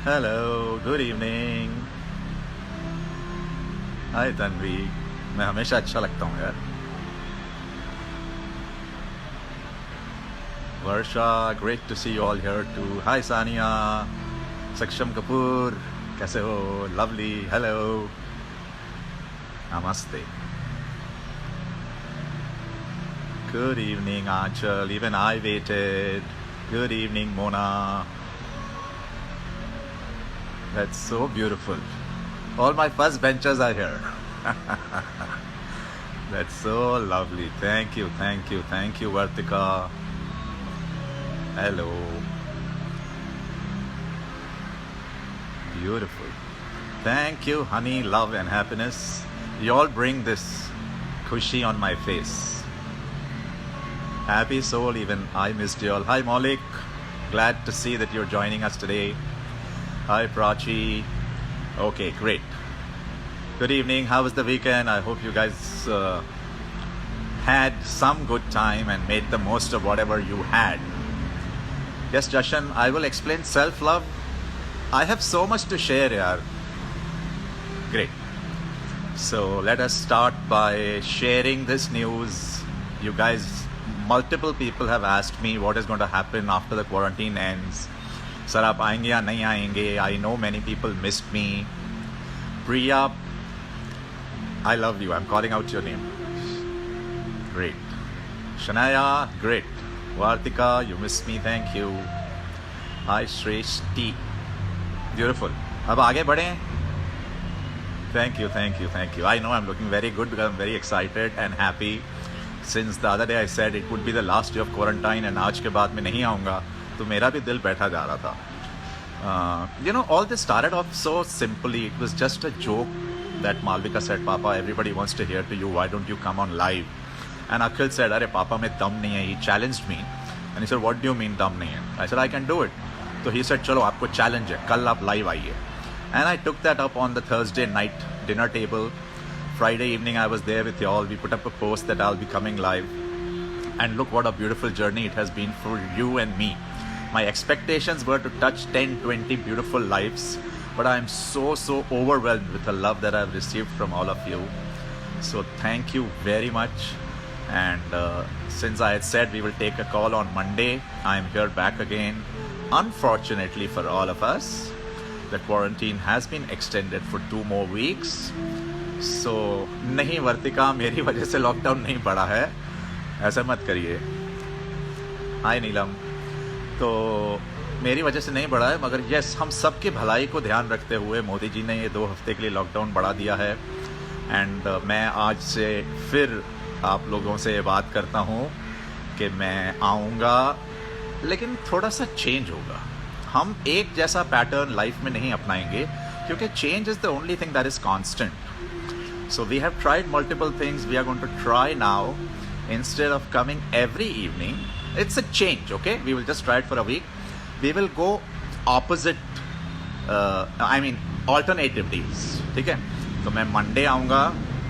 Hello, good evening. Hi Tanvi. मैं हमेशा अच्छा लगता हूँ यार। Varsha, great to see you all here too. Hi Sania, Saksham Kapoor, कैसे हो? Lovely, hello, namaste. Good evening Aanchal, even I waited. Good evening Mona. That's so beautiful. All my first benchers are here. That's so lovely. Thank you, thank you, thank you, Vartika. Hello. Beautiful. Thank you, honey, love, and happiness. You all bring this khushi on my face. Happy soul, even I missed you all. Hi, Maulik. Glad to see that you're joining us today. Hi, Prachi. Okay, great. Good evening. How was the weekend? I hope you guys had some good time and made the most of whatever you had. Yes, Jashan, I will explain self-love. I have so much to share, yaar. Great. So let us start by sharing this news. You guys, multiple people have asked me what is going to happen after the quarantine ends. Sir, आप आएंगे या नहीं आएंगे? I know many people missed me. Priya, I love you. I'm calling out your name. Great. Shanaya, great. Vartika, you missed me. Thank you. Hi, Shrishti. Beautiful. अब आगे बढ़ें. Thank you, thank you, thank you. I know I'm looking very good because I'm very excited and happy. Since the other day I said it would be the last day of quarantine and आज के बाद मैं नहीं आऊँगा, तो मेरा भी दिल बैठा जा रहा था. You know, all this started off so simply. It was just a joke that Malvika said, Papa, everybody wants to hear to you. Why don't you come on live? And Akhil said, Arey Papa, mein dum nahi hai. He challenged me. And he said, what do you mean dum nahi hai? I said, I can do it. So he said, chalo, aapko challenge hai. Kal aap live aaiye. And I took that up on the Thursday night dinner table. Friday evening I was there with you all. We put up a post that I'll be coming live. And look what a beautiful journey it has been for you and me. My expectations were to touch 10, 20 beautiful lives, but I am so overwhelmed with the love that I've received from all of you. So thank you very much. And since I had said we will take a call on Monday, I am here back again. Unfortunately for all of us, the quarantine has been extended for 2 more weeks. So नहीं वर्तिका, मेरी वजह से lockdown नहीं पड़ा है, ऐसा मत करिए. हाय नीलम. तो मेरी वजह से नहीं बढ़ा है, मगर यस, हम सब की भलाई को ध्यान रखते हुए मोदी जी ने ये 2 हफ्ते के लिए लॉकडाउन बढ़ा दिया है. एंड मैं आज से फिर आप लोगों से ये बात करता हूँ कि मैं आऊँगा, लेकिन थोड़ा सा चेंज होगा. हम एक जैसा पैटर्न लाइफ में नहीं अपनाएंगे, क्योंकि change is the only thing that is constant. So we have tried multiple things. We are going to try now, instead of coming every evening, it's a change, okay? We will just try it for a week. We will go opposite, alternative days, ठीक है? तो मैं Monday आऊँगा,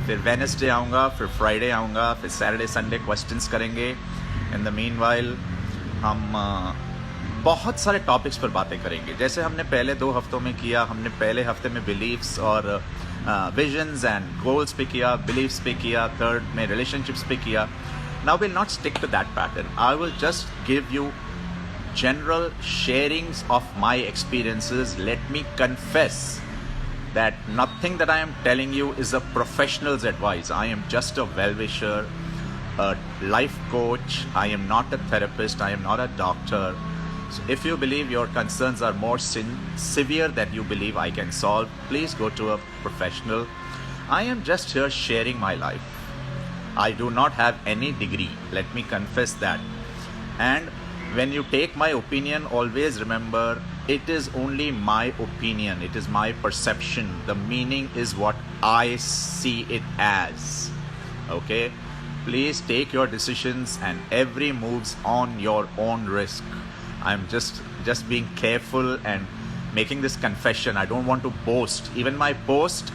फिर Wednesday आऊँगा, फिर Friday आऊँगा, फिर सैटरडे संडे क्वेश्चंस करेंगे. इन द मीनवाइल हम बहुत सारे टॉपिक्स पर बातें करेंगे, जैसे हमने पहले 2 हफ्तों में किया. हमने पहले हफ्ते में बिलीव्स और विजन्स एंड गोल्स पे किया, बिलीव्स पे किया, थर्ड में रिलेशनशिप्स पे किया. Now will not stick to that pattern. I will just give you general sharings of my experiences. Let me confess that nothing that I am telling you is a professional's advice. I am just a well-wisher, a life coach. I am not a therapist. I am not a doctor. So if you believe your concerns are more severe than you believe I can solve, please go to a professional. I am just here sharing my life. I do not have any degree. Let me confess that. And when you take my opinion, always remember it is only my opinion. It is my perception. The meaning is what I see it as. Okay? Please take your decisions and every moves on your own risk. I'm just being careful and making this confession. I don't want to boast. Even my boast,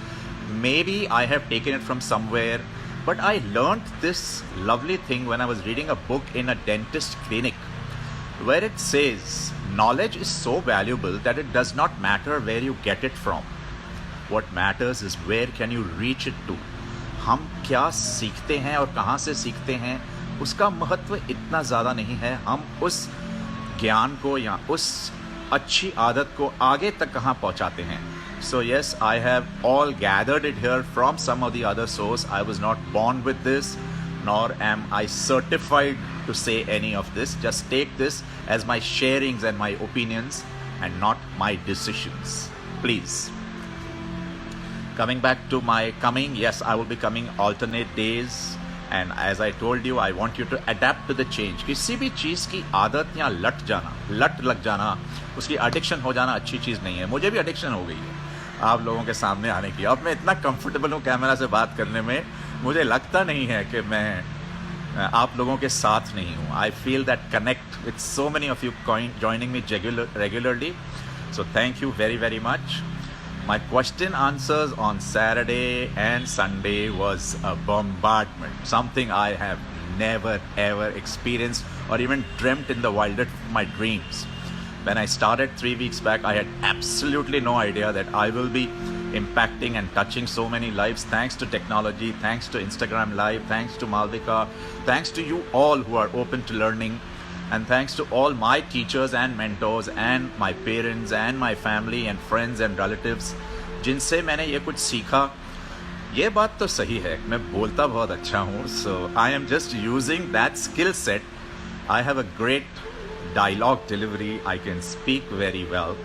maybe I have taken it from somewhere, but I learned this lovely thing when I was reading a book in a dentist clinic, where it says knowledge is so valuable that it does not matter where you get it from. What matters is where can you reach it to. हम क्या सीखते हैं और कहाँ से सीखते हैं, उसका महत्व इतना ज़्यादा नहीं है. हम उस ज्ञान को या उस अच्छी आदत को आगे तक कहाँ पहुँचाते हैं. So yes, I have all gathered it here from some of the other source. I was not born with this, nor am I certified to say any of this. Just take this as my sharings and my opinions and not my decisions. Please. Coming back to my coming, yes, I will be coming alternate days. And as I told you, I want you to adapt to the change. किसी भी चीज़ की आदत या लट लग जाना, उसकी addiction हो जाना अच्छी चीज़ नहीं है. मुझे भी एडिक्शन हो गई है आप लोगों के सामने आने की. अब मैं इतना कंफर्टेबल हूँ कैमरा से बात करने में, मुझे लगता नहीं है कि मैं आप लोगों के साथ नहीं हूँ. I feel that connect with so many of you joining me regularly. So thank you very very much. My question answers on Saturday and Sunday was a bombardment, something I have never ever experienced or even dreamt in the wildest of my dreams. When I started 3 weeks back, I had absolutely no idea that I will be impacting and touching so many lives thanks to technology, thanks to Instagram Live, thanks to Malvika, thanks to you all who are open to learning, and thanks to all my teachers and mentors and my parents and my family and friends and relatives जिनसे मैंने ये कुछ सीखा. ये बात तो सही है, मैं बोलता बहुत अच्छा हूँ. So I am just using that skill set. I have a great dialogue delivery. I can speak very well.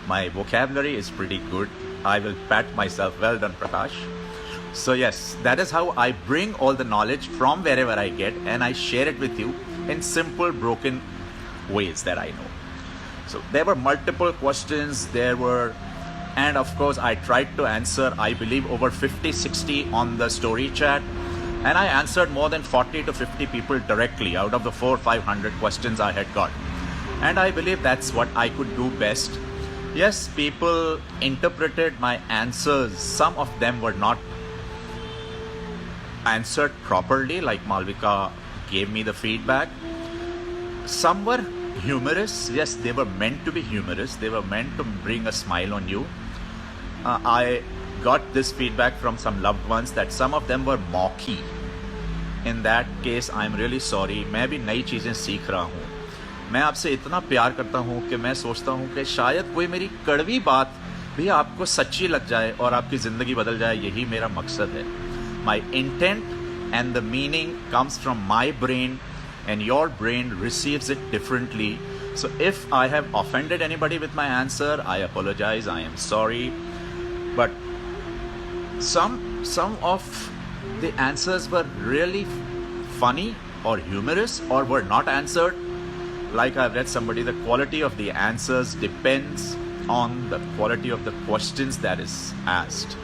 My vocabulary is pretty good. I will pat myself. Well done, Prakash. So yes, that is how I bring all the knowledge from wherever I get and I share it with you in simple, broken ways that I know. So there were multiple questions. And of course, I tried to answer, I believe, over 50-60 on the story chat. And I answered more than 40 to 50 people directly out of the 400-500 questions I had got. And I believe that's what I could do best. Yes, people interpreted my answers. Some of them were not answered properly, like Malvika gave me the feedback. Some were humorous. Yes, they were meant to be humorous. They were meant to bring a smile on you. I got this feedback from some loved ones that some of them were mocky. In that case, I'm really sorry. मैं भी नई चीज़ें सीख रहा हूँ. मैं आपसे इतना प्यार करता हूँ कि मैं सोचता हूँ कि शायद कोई मेरी कड़वी बात भी आपको सच्ची लग जाए और आपकी ज़िंदगी बदल जाए. यही मेरा मकसद है. My intent and the meaning comes from my brain and your brain receives it differently. So if I have offended anybody with my answer, I apologize. I am sorry. But some of the answers were really funny or humorous or were not answered. Like I've read somebody, the quality of the answers depends on the quality of the questions that is asked.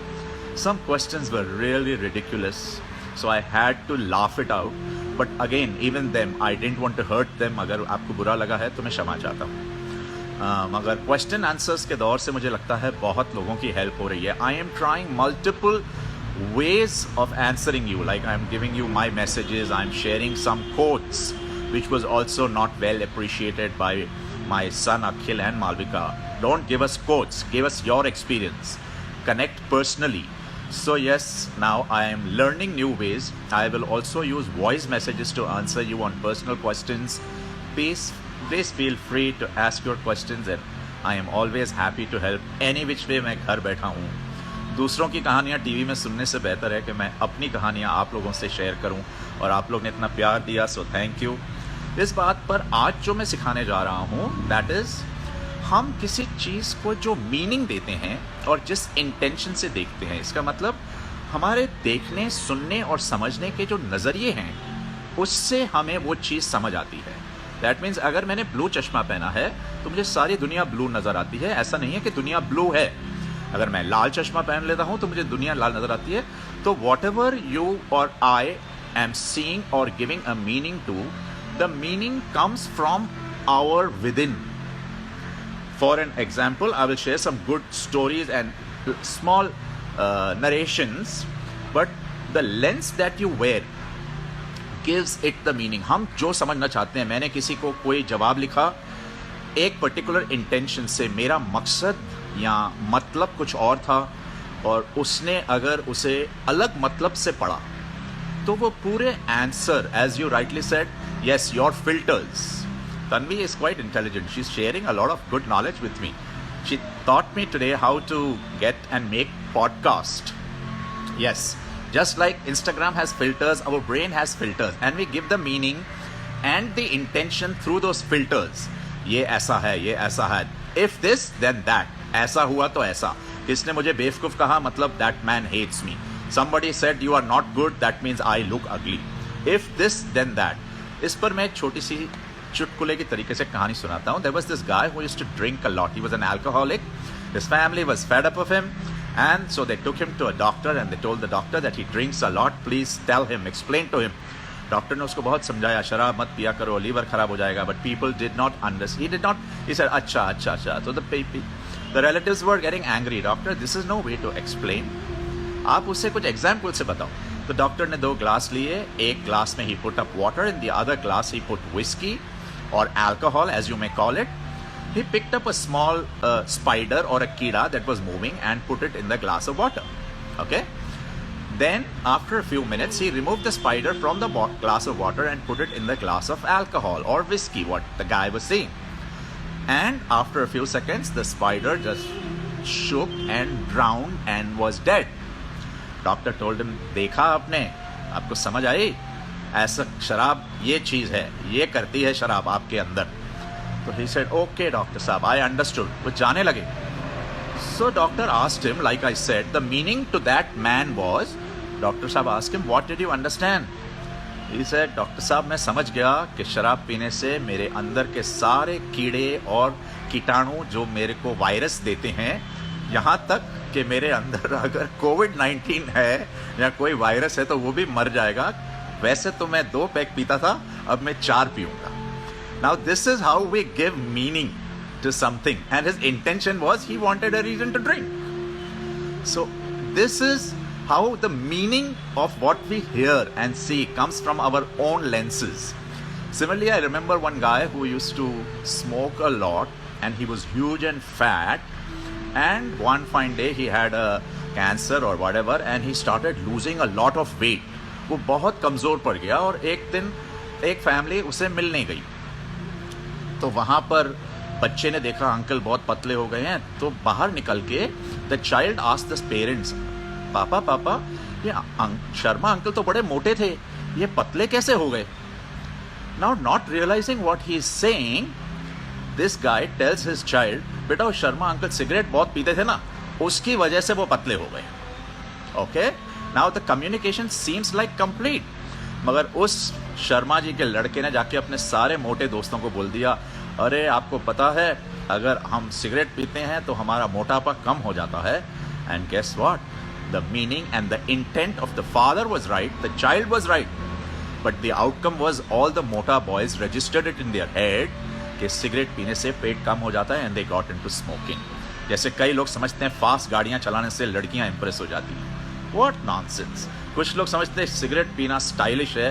Some questions were really ridiculous, so I had to laugh it out. But again, even them, I didn't want to hurt them. अगर आपको बुरा लगा है तो मैं क्षमा चाहता हूँ. मगर क्वेश्चन आंसर्स के दौर से मुझे लगता है बहुत लोगों की हेल्प हो रही है. I am trying multiple ways of answering you. Like I'm giving you my messages, I'm sharing some quotes which was also not well appreciated by my son Akhil and Malvika. Don't give us quotes, give us your experience. Connect personally. So yes, now I am learning new ways. I will also use voice messages to answer you on personal questions. Please feel free to ask your questions and I am always happy to help any which way. मैं घर बैठा हूँ. दूसरों की कहानियाँ TV में सुनने से बेहतर है कि मैं अपनी कहानियाँ आप लोगों से शेयर करूँ और आप लोग ने इतना प्यार दिया, सो थैंक यू. इस बात पर आज जो मैं सिखाने जा रहा हूँ, दैट इज़ हम किसी चीज़ को जो मीनिंग देते हैं और जिस इंटेंशन से देखते हैं, इसका मतलब हमारे देखने, सुनने और समझने के जो नज़रिए हैं उससे हमें वो चीज़ समझ आती है. दैट मीन्स अगर मैंने ब्लू चश्मा पहना है तो मुझे सारी दुनिया ब्लू नज़र आती है. ऐसा नहीं है कि दुनिया ब्लू है. अगर मैं लाल चश्मा पहन लेता हूँ तो मुझे दुनिया लाल नज़र आती है. तो what ever you or I am seeing or giving a meaning to, the meaning comes from our within. For an example, I will share some good stories and small narrations, but the lens that you wear gives it the meaning. हम जो समझना चाहते हैं, मैंने किसी को कोई जवाब लिखा एक पर्टिकुलर इंटेंशन से, मेरा मकसद या मतलब कुछ और था, और उसने अगर उसे अलग मतलब से पढ़ा तो वो पूरे answer, as you rightly said, yes, your filters. Tanvi is quite intelligent. She's sharing a lot of good knowledge with me. She taught me today how to get and make podcast. Yes, just like Instagram has filters, our brain has filters, and we give the meaning and the intention through those filters. ये ऐसा है, ये ऐसा है. If this, then that. ऐसा हुआ तो ऐसा. किसने मुझे बेवकूफ कहा, मतलब that man hates me. Somebody said you are not good, that means I look ugly. If this, then that. इस पर मैं एक छोटी सी चुटकुले की तरीके से कहानी सुनाता हूँ. There was this guy who used to drink a lot. He was an alcoholic. His family was fed up of him, and so they took him to a doctor and they told the doctor that he drinks a lot. Please tell him, explain to him. Doctor ने उसको बहुत समझाया, शराब मत पिया करो, liver खराब हो जाएगा. But people did not understand. He did not. He said अच्छा अच्छा अच्छा. तो the relatives were getting angry. Doctor, this is no way to explain. आप उससे कुछ एग्जाम्पल से बताओ. तो डॉक्टर ने 2 ग्लास लिए. एक ग्लास में ही put up water, in the other glass ही put whisky or alcohol, as you may call it. He picked up a small spider or a kida that was moving and put it in the glass of water. Okay? Then after a few minutes he removed the spider from the glass of water and put it in the glass of alcohol or whiskey, what the guy was saying. And after a few seconds the spider just shook and drowned and was dead. Doctor told him, देखा आपने, आपको समझ आई, ऐसा शराब ये चीज है, ये करती है शराब आपके अंदर. तो he said, okay डॉक्टर साहब, I understood. वो जाने लगे. So doctor asked him, like I said, the meaning to that man was, doctor साहब asked him, what did you understand? He said, doctor साहब मैं समझ गया कि शराब पीने से मेरे अंदर के सारे कीड़े और कीटाणु जो मेरे को वायरस देते हैं, यहाँ तक कि मेरे अंदर अगर कोविड-19 है या कोई वायरस है तो वो भी मर जाएगा. वैसे तो मैं 2 पैक पीता था, अब मैं 4 पीऊंगा. Now this is how we give meaning to something, and his intention was he wanted a reason to drink. So this is how the meaning of what we hear and see comes from our own lenses. Similarly, I remember one guy who used to smoke a lot and he was huge and fat, and one fine day he had a cancer or whatever and he started losing a lot of weight. वो बहुत कमज़ोर पड़ गया और एक दिन एक family उसे मिलने गई. तो वहाँ पर बच्चे ने देखा अंकल बहुत पतले हो गए हैं, तो बाहर निकल के the child asked the parents, पापा पापा ये शर्मा अंकल तो बड़े मोटे थे, ये पतले कैसे हो गए? Now not realising what he is saying, this guy tells his child, बेटा वो शर्मा अंकल सिगरेट बहुत पीते थे ना, उसकी वजह से वो पतले हो गए. Okay, now the communication seems like complete. मगर उस शर्मा जी के लड़के ने जाके अपने सारे मोटे दोस्तों को बोल दिया, अरे आपको पता है अगर हम सिगरेट पीते हैं तो हमारा मोटापा कम हो जाता है. And guess what, the meaning and the intent of the father was right, the child was right, but the outcome was all the मोटा boys registered it in their head कि सिगरेट पीने से पेट कम हो जाता है, and they got into smoking. जैसे कई लोग समझते हैं फास्ट गाड़ियां चलाने से लड़कियां इंप्रेस हो जाती हैं. What nonsense. कुछ लोग समझते हैं सिगरेट पीना स्टाइलिश है,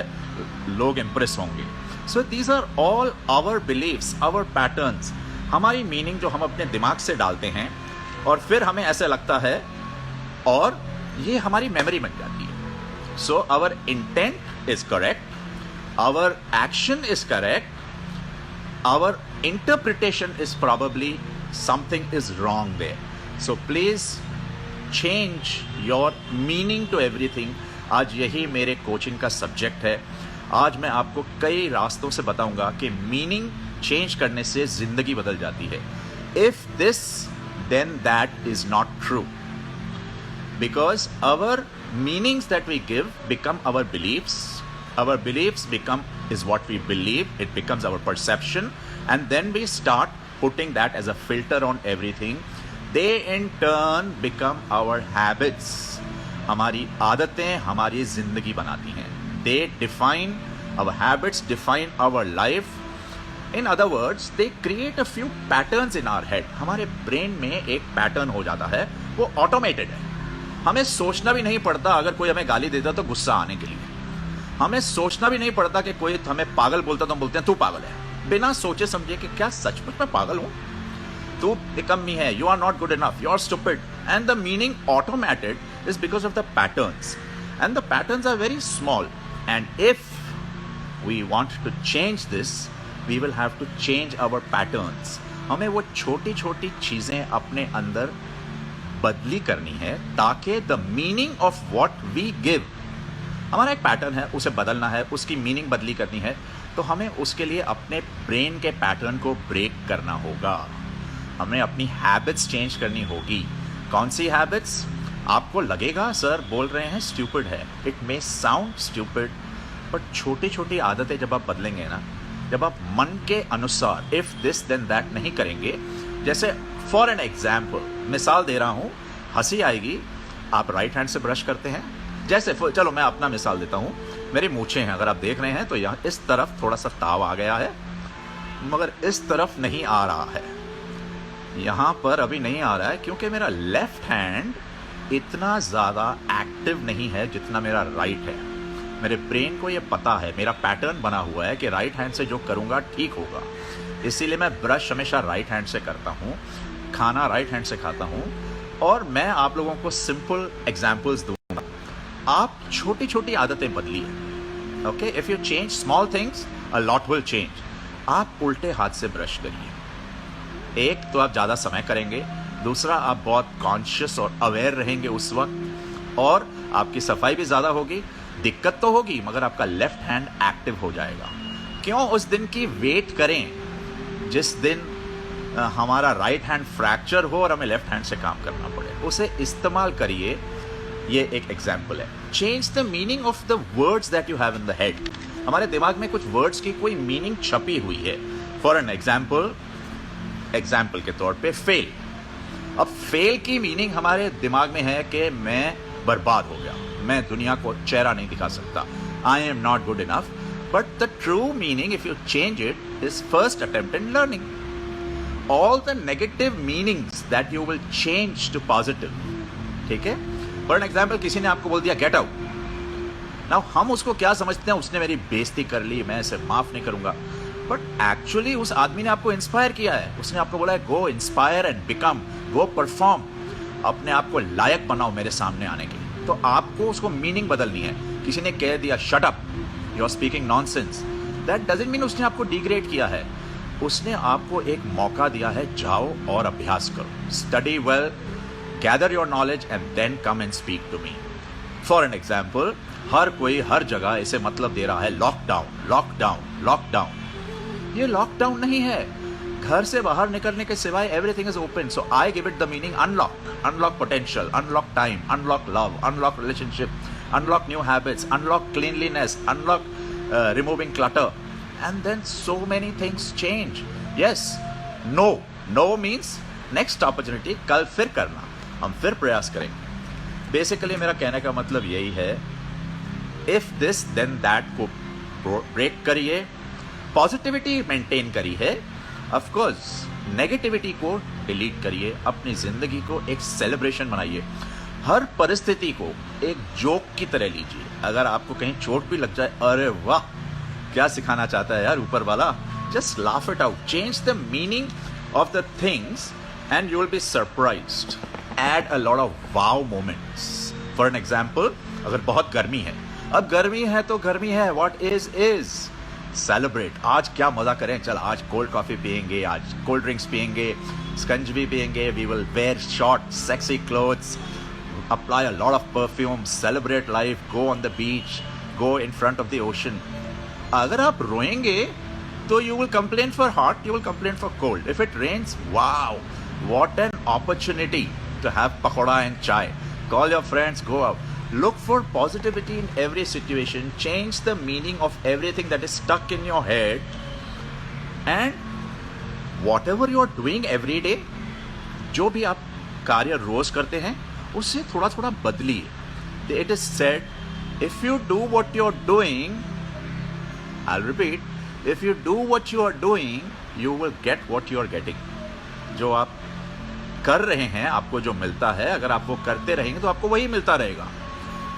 लोग इंप्रेस होंगे. So these are all our beliefs, our patterns. हमारी मीनिंग जो हम अपने दिमाग से डालते हैं और फिर हमें ऐसा लगता है और ये हमारी मेमोरी बन जाती है. So our intent is correct, our action is correct, our interpretation is probably something is wrong there. So please change your meaning to everything. आज यही मेरे कोचिंग का सब्जेक्ट है. आज मैं आपको कई रास्तों से बताऊंगा कि मीनिंग चेंज करने से जिंदगी बदल जाती है. If this then that is not true, because our meanings that we give become our beliefs. Our beliefs become is what we believe. It becomes our perception, and then we start putting that as a filter on everything. They in turn become our habits. हमारी आदतें हमारी जिंदगी बनाती हैं. They define our habits, define our life. In other words, they create a few patterns in our head. हमारे brain में एक pattern हो जाता है, वो ऑटोमेटेड है. हमें सोचना भी नहीं पड़ता. अगर कोई हमें गाली देता तो गुस्सा आने के लिए हमें सोचना भी नहीं पड़ता कि कोई हमें पागल बोलता तो हम बोलते हैं तू पागल है. बिना सोचे समझे कि क्या सचमुच मैं पागल हूं, तू निकम मी है, you are not good enough, you are stupid, and the meaning automated is because of the patterns, and the patterns are very small, and if we want to change this we will have to change our patterns. हमें वो छोटी छोटी चीजें अपने अंदर बदली करनी है ताकि the meaning of what we give, हमारा एक पैटर्न है उसे बदलना है, उसकी मीनिंग बदली करनी है, तो हमें उसके लिए अपने ब्रेन के पैटर्न को ब्रेक करना होगा, हमें अपनी हैबिट्स चेंज करनी होगी। कौन सी हैबिट्स? आपको लगेगा सर बोल रहे हैं स्टूपिड है, it may sound stupid, but छोटी छोटी आदतें जब आप बदलेंगे ना, जब आप मन के अनुसार इफ दिस देन दैट नहीं करेंगे, जैसे फॉर एन एग्जाम्पल मिसाल दे रहा हूँ, हंसी आएगी, आप राइट हैंड से ब्रश करते हैं, जैसे चलो मैं अपना मिसाल देता हूँ, मेरी मूछें हैं, अगर आप देख रहे हैं तो यहाँ इस तरफ थोड़ा सा ताव आ गया है, मगर इस तरफ नहीं आ रहा है, यहाँ पर अभी नहीं आ रहा है क्योंकि मेरा लेफ्ट हैंड इतना ज़्यादा एक्टिव नहीं है जितना मेरा राइट है। मेरे ब्रेन को ये पता है, मेरा पैटर्न बना हुआ है कि राइट हैंड से जो करूँगा ठीक होगा, इसीलिए मैं ब्रश हमेशा राइट हैंड से करता हूँ, खाना राइट हैंड से खाता हूँ। और मैं आप लोगों को सिंपल एग्जाम्पल्स दूंगा, आप छोटी छोटी आदतें बदलिए, okay, if you change small things a lot will change. आप उल्टे हाथ से ब्रश करिए, एक तो आप ज़्यादा समय करेंगे, दूसरा आप बहुत कॉन्शियस और अवेयर रहेंगे उस वक्त, और आपकी सफाई भी ज़्यादा होगी, दिक्कत तो होगी मगर आपका लेफ्ट हैंड एक्टिव हो जाएगा। क्यों उस दिन की वेट करें जिस दिन हमारा राइट हैंड फ्रैक्चर हो और हमें लेफ्ट हैंड से काम करना पड़े, उसे इस्तेमाल करिए। ये एक एग्जाम्पल है। Change the meaning of the words that you have in the head. हमारे दिमाग में कुछ वर्ड्स की कोई मीनिंग छपी हुई है। फॉर एन एग्जाम्पल के तौर पे फेल। अब फेल की मीनिंग हमारे दिमाग में है कि मैं बर्बाद हो गया, मैं दुनिया को चेहरा नहीं दिखा सकता, I am not good enough. But the true meaning if you change it is first attempt in learning. All the negative meanings that you will change to positive, ठीक है। फॉर एन एग्जाम्पल किसी ने आपको बोल दिया get out, now हम उसको क्या समझते हैं, उसने मेरी बेइज्जती कर ली, मैं इसे माफ नहीं करूंगा, बट एक्चुअली उस आदमी ने आपको इंस्पायर किया है, उसने आपको बोला है go inspire and become, go perform, अपने आप को लायक बनाओ मेरे सामने आने के लिए। तो आपको उसको मीनिंग बदलनी है। किसी ने कह दिया shut up, you are speaking nonsense, that doesn't mean उसने आपको डिग्रेड किया है, उसने आपको एक मौका दिया है, जाओ और अभ्यास करो, study well, gather your knowledge and then come and speak to me. For an example, हर कोई हर जगह इसे मतलब दे रहा है लॉकडाउन लॉकडाउन लॉकडाउन। ये लॉकडाउन नहीं है, घर से बाहर निकलने के सिवाय everything is open. So I give it the meaning unlock, unlock potential, unlock time, unlock love, unlock relationship, unlock new habits, unlock cleanliness, unlock removing clutter, and then so many things change. Yes, no means next opportunity, कल फिर करना, हम फिर प्रयास करेंगे। Basically मेरा कहने का मतलब यही है, if this then that को ब्रेक करिए, पॉजिटिविटी मेंटेन करिए, ऑफ कोर्स नेगेटिविटी को डिलीट करिए, अपनी जिंदगी को एक सेलिब्रेशन बनाइए, हर परिस्थिति को एक जोक की तरह लीजिए। अगर आपको कहीं चोट भी लग जाए, अरे वाह क्या सिखाना चाहता है यार ऊपर वाला, just laugh it out, change the meaning of the things and you will be surprised. Add a lot of wow moments. For an example, अगर बहुत गर्मी है, अब गर्मी है तो गर्मी है, व्हाट इज सेलिब्रेट। आज क्या मजा करें, चल आज कोल्ड कॉफी पियेंगे, आज कोल्ड ड्रिंक्स पियेंगे, स्कंजबी पियेंगे, we will wear short sexy clothes, apply a lot of perfume, celebrate life, go on the beach, go in front of the ocean. अगर आप रोएंगे तो you will complain for hot, you will complain for cold. If it rains, wow what an opportunity to have pakora and chai, call your friends, go out, look for positivity in every situation, change the meaning of everything that is stuck in your head, and whatever you are doing every day, जो भी आप कार्य रोज करते हैं उससे थोड़ा थोड़ा बदलिए। It is said, if you do what you are doing, I'll repeat, if you do what you are doing, you will get what you are getting. जो आप कर रहे हैं, आपको जो मिलता है, अगर आप वो करते रहेंगे तो आपको वही मिलता रहेगा।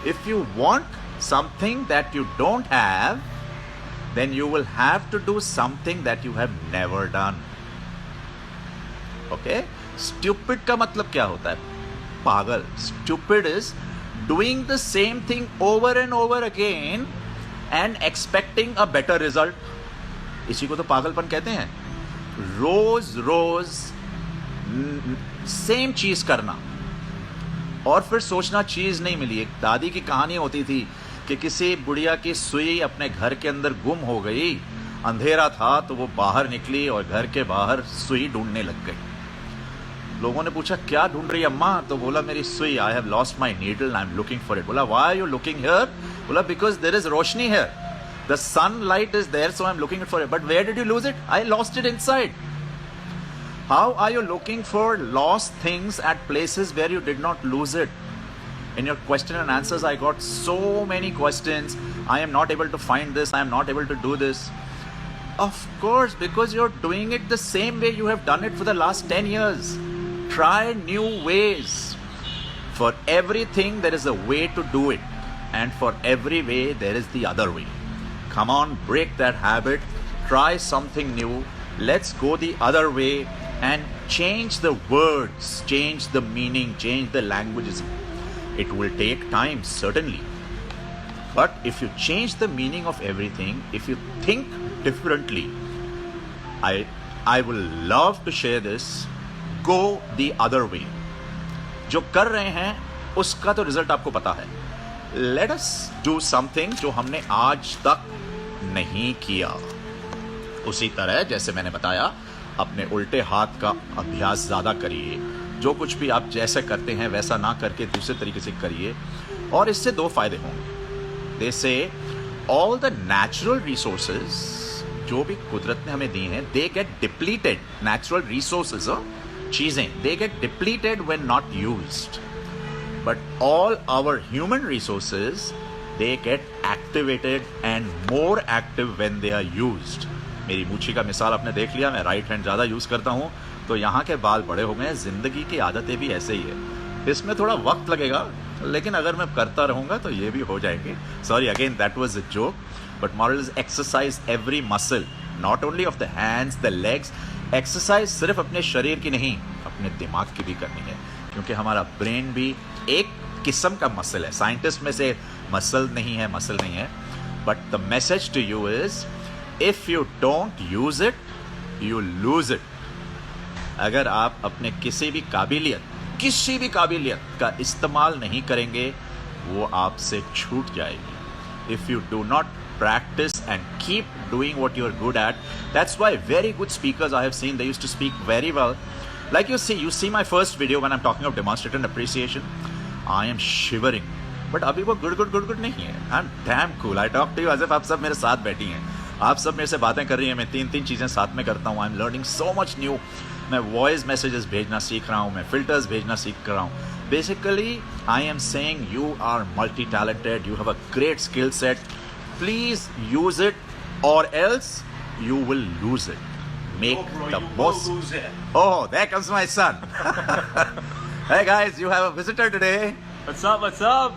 If you want something that you don't have, then you will have to do something that you have never done. Okay? Stupid का मतलब क्या होता है? पागल. Stupid is doing the same thing over and over again and expecting a better result. इसी को तो पागलपन कहते हैं. रोज रोज सेम चीज करना और फिर सोचना चीज नहीं मिली. एक दादी की कहानी होती थी कि किसी बुढ़िया की सुई अपने घर के अंदर गुम हो गई. अंधेरा था तो वो बाहर निकली और घर के बाहर सुई ढूंढने लग गई. लोगों ने पूछा क्या ढूंढ रही अम्मा? तो बोला मेरी सुई. I have lost my needle, I am looking for it. बोला why are you looking here? बोला बिकॉज देयर इज रोशनी here. The sunlight is there so I am looking for it. But where did you lose it? I lost it inside. How are you looking for lost things at places where you did not lose it? In your question and answers, I got so many questions. I am not able to find this. I am not able to do this. Of course, because you're doing it the same way you have done it for the last 10 years. Try new ways. For everything, there is a way to do it. And for every way, there is the other way. Come on, break that habit. Try something new. Let's go the other way. And change the words, change the meaning, change the languages. It will take time, certainly. But if you change the meaning of everything, if you think differently, I will love to share this. Go the other way. जो कर रहे हैं उसका तो result आपको पता है. Let us do something जो हमने आज तक नहीं किया. उसी तरह जैसे मैंने बताया, अपने उल्टे हाथ का अभ्यास ज़्यादा करिए. जो कुछ भी आप जैसे करते हैं वैसा ना करके दूसरे तरीके से करिए और इससे दो फायदे होंगे. दे से ऑल द नेचुरल रिसोर्सेज जो भी कुदरत ने हमें दी हैं, they get depleted. Natural resources चीज़ें they get depleted when not used. But all our human resources they get activated and more active when they are used. मेरी मूछी का मिसाल आपने देख लिया. मैं राइट हैंड ज़्यादा यूज़ करता हूँ तो यहाँ के बाल बड़े हो गए. ज़िंदगी की आदतें भी ऐसे ही है. इसमें थोड़ा वक्त लगेगा लेकिन अगर मैं करता रहूँगा तो ये भी हो जाएंगे. Sorry again, that was a joke. But moral is exercise every muscle, not only of the hands the legs. Exercise सिर्फ अपने शरीर की नहीं, अपने दिमाग की भी करनी है. क्योंकि हमारा ब्रेन भी एक किस्म का मसल है. साइंटिस्ट में से मसल नहीं है. But the message to you is if you don't use it, you lose it. अगर आप अपने किसी भी काबिलियत का इस्तेमाल नहीं करेंगे वो आपसे छूट जाएगी. If you do not practice and keep doing what you are good at, that's why very good speakers I have seen, they used to speak very well. Like you see my first video when I'm talking of demonstrative and appreciation, I am shivering. But अभी वो good नहीं है. I'm damn cool. I talk to you as if आप सब मेरे साथ बैठी हैं. आप सब मेरे से बातें कर रही हैं. मैं तीन चीज़ें साथ में करता हूँ. I am learning so much new. मैं वॉइस मैसेजेस भेजना सीख रहा हूँ. मैं फिल्टर्स भेजना सीख रहा हूँ. Basically I am saying you are multi talented. You have a great skill set. Please use it or else you will lose it. Make the most. Oh, there comes my son. Hey guys, you have a visitor today. What's up?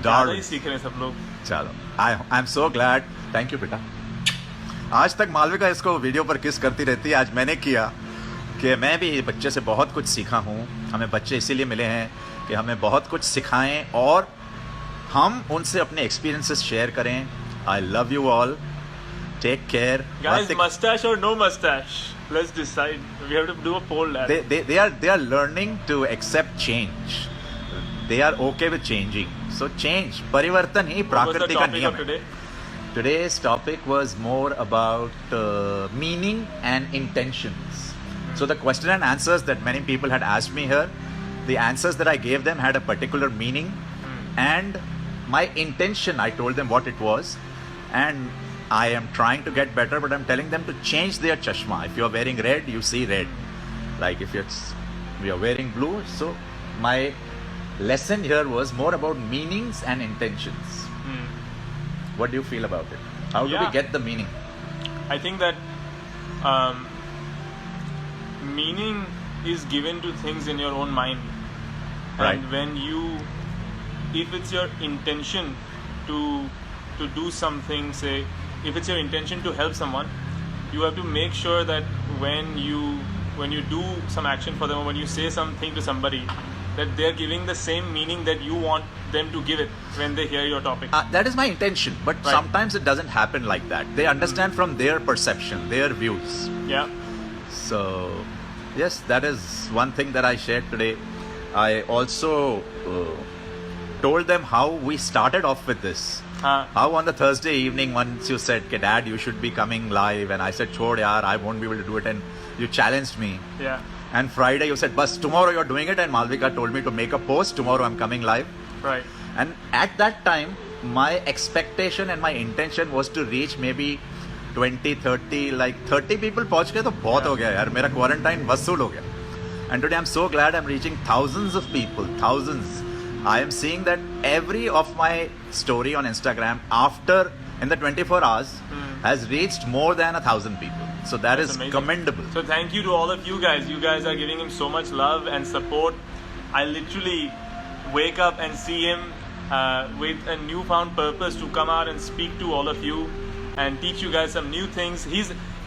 ज़्यादा ही सीख रहे हैं सब लोग. चलो, I am so glad. Thank you बेटा. आज तक मालविका इसको वीडियो पर किस करती रहती है. आज मैंने किया कि मैं भी बच्चे से बहुत कुछ सीखा हूँ. हमें बच्चे इसीलिए मिले हैं कि हमें बहुत कुछ सिखाएं और हम उनसे अपने एक्सपीरियंसेस शेयर करें. I love you all. Take care. Guys, mustache or no mustache? Let's decide. We have to do a poll. They are learning to accept change. They are okay with changing. So change. परिवर्तन ही प्रकृति का नियम है. Today's topic was more about meaning and intentions. So the question and answers that many people had asked me here, the answers that I gave them had a particular meaning. And my intention, I told them what it was. And I am trying to get better, but I'm telling them to change their chashma. If you're wearing red, you see red. Like if you're wearing blue. So my lesson here was more about meanings and intentions. What do you feel about it? How do we get the meaning? I think that meaning is given to things in your own mind. Right. And if it's your intention to to do something, say, if it's your intention to help someone, you have to make sure that when you do some action for them, or when you say something to somebody, that they're giving the same meaning that you want them to give it when they hear your topic. That is my intention, but Right. sometimes it doesn't happen like that. They understand from their perception, their views. Yeah. So, yes, that is one thing that I shared today. I also told them how we started off with this. How on the Thursday evening, once you said, "Okay, Dad, you should be coming live," and I said, "Chhod yaar, I won't be able to do it," and you challenged me. Yeah. And Friday you said, "Bus, tomorrow you're doing it," and Malvika told me to make a post, "Tomorrow I'm coming live." Right. And at that time, my expectation and my intention was to reach maybe 20, 30, like 30 people पहुंच गए तो बहुत हो गया यार, मेरा quarantine वसूल हो गया. And today I'm so glad I'm reaching thousands of people, thousands. I am seeing that every of my story on Instagram after in the 24 hours has reached more than 1,000 people. So that That's is amazing. commendable. So thank you to all of you guys. You guys are giving him so much love and support. I literally wake up and see him with a newfound purpose to come out and speak to all of you and teach you guys some new things.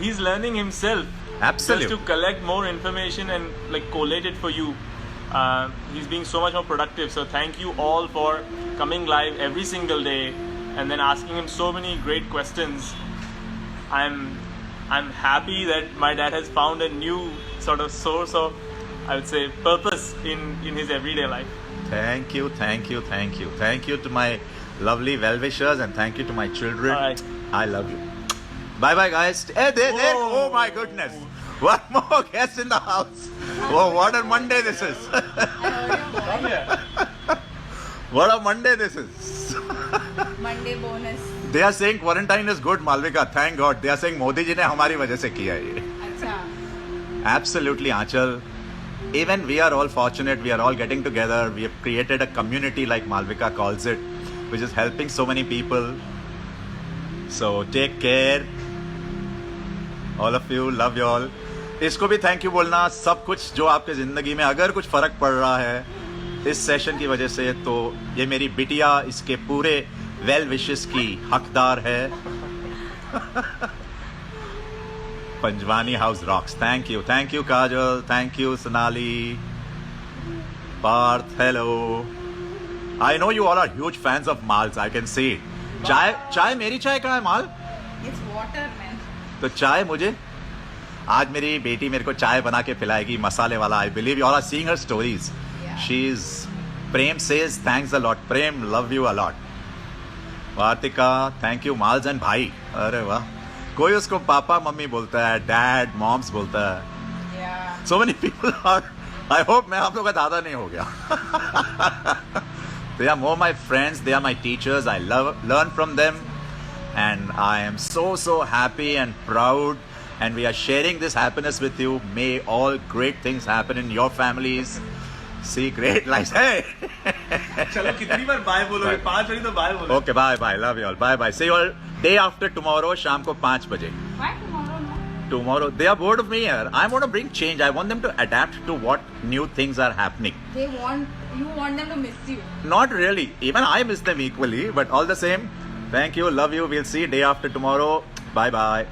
He's learning himself. Absolutely. Just to collect more information and like collate it for you. He's being so much more productive. So thank you all for coming live every single day and then asking him so many great questions. I'm happy that my dad has found a new sort of source of, I would say, purpose in his everyday life. Thank you, thank you, thank you. Thank you to my lovely well-wishers and thank you to my children. All right. I love you. Bye-bye, guys. Hey, there. Whoa. Oh, my goodness. One more guest in the house. Oh, what a Monday this is. Come here. What a Monday this is. Monday bonus. They are saying quarantine is good, Malvika. Thank God. They are saying Modi ji ne हमारी वजह से किया है ये. अच्छा. Absolutely, Aanchal. Even we are all fortunate. We are all getting together. We have created a community, like Malvika calls it, which is helping so many people. So take care. All of you, love you all. इसको भी thank you बोलना. सब कुछ जो आपके ज़िंदगी में अगर कुछ फ़र्क पड़ रहा है इस सेशन की वजह से, तो ये मेरी बिटिया इसके पूरे वेल विशेस की हकदार है. Panjwani house rocks. Thank you Kajal. Thank you Sonali. Parth, hello. I know you all are huge fans of Mals. I can see it. चाय मेरी चाय कहाँ है माल? It's water, man. तो चाय मुझे आज मेरी बेटी मेरे को चाय बना के पिलाएगी मसाले वाला. I believe you all are seeing her stories. Yeah. She is Prem says thanks a lot. Prem love you a lot. Vartika thank you. Mals and भाई. अरे वाह. कोई उसको पापा मम्मी बोलता है, डैड मॉम्स बोलता है. Yeah. So many people are. I hope मैं आप लोग का दादा नहीं हो गया. They are more my friends. They are my teachers. I learn from them, and I am so happy and proud. And we are sharing this happiness with you. May all great things happen in your families. See great lives. Hey. चलो कितनी बार bye बोलोगे? 5 बजे तो bye बोलो. Okay. Bye. Love you all. Bye. See you all day after tomorrow. शाम को 5 बजे. Why tomorrow, no? Tomorrow they are bored of me here. I want to bring change. I want them to adapt to what new things are happening. You want them to miss you. Not really. Even I miss them equally, but all the same. Thank you. Love you. We'll see day after tomorrow. Bye.